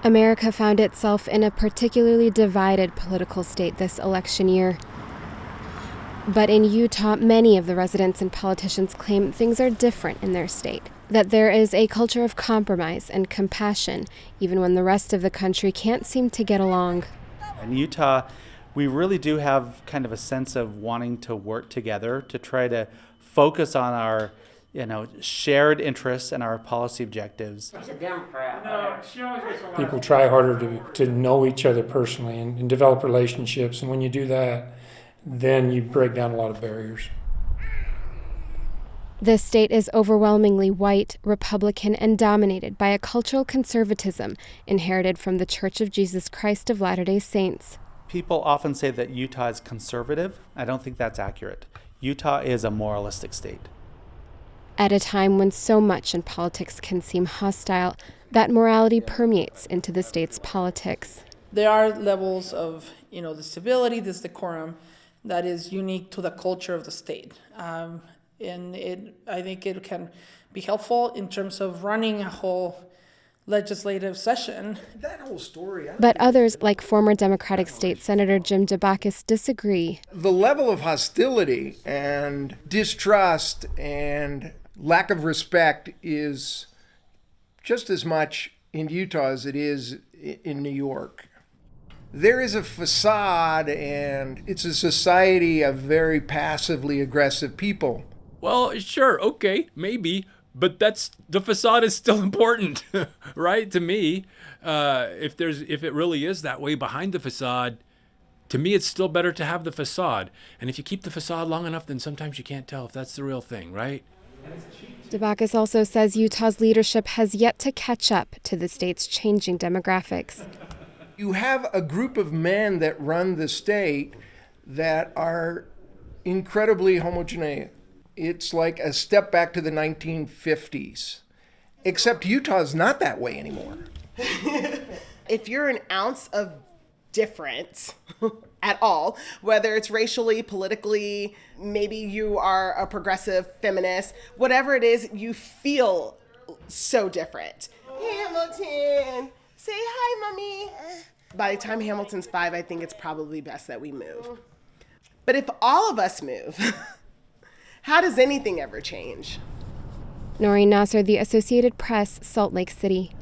America found itself in a particularly divided political state this election year. But in Utah, many of the residents and politicians claim things are different in their state, that there is a culture of compromise and compassion, even when the rest of the country can't seem to get along. In Utah, we really do have kind of a sense of wanting to work together to try to focus on our shared interests and our policy objectives. People try harder to know each other personally and develop relationships, and when you do that, then you break down a lot of barriers. This state is overwhelmingly white, Republican, and dominated by a cultural conservatism inherited from the Church of Jesus Christ of Latter-day Saints. People often say that Utah is conservative. I don't think that's accurate. Utah is a moralistic state. At a time when so much in politics can seem hostile, that morality permeates into the state's politics. There are levels of, the stability, this decorum that is unique to the culture of the state. I think it can be helpful in terms of running a whole legislative session. That whole story. But others, like former Democratic State Senator Jim DeBacchus, disagree. The level of hostility and distrust and lack of respect is just as much in Utah as it is in New York. There is a facade, and it's a society of very passively aggressive people. Well, sure, okay, maybe, but the facade is still important, right? To me, if it really is that way behind the facade, to me, it's still better to have the facade. And if you keep the facade long enough, then sometimes you can't tell if that's the real thing, right? DeBacchus also says Utah's leadership has yet to catch up to the state's changing demographics. You have a group of men that run the state that are incredibly homogeneous. It's like a step back to the 1950s, except Utah's not that way anymore. If you're an ounce of difference at all, whether it's racially, politically, maybe you are a progressive feminist, whatever it is, you feel so different. Hamilton, say hi, Mommy. By the time Hamilton's 5, I think it's probably best that we move. But if all of us move, how does anything ever change? Noreen Nasser, The Associated Press, Salt Lake City.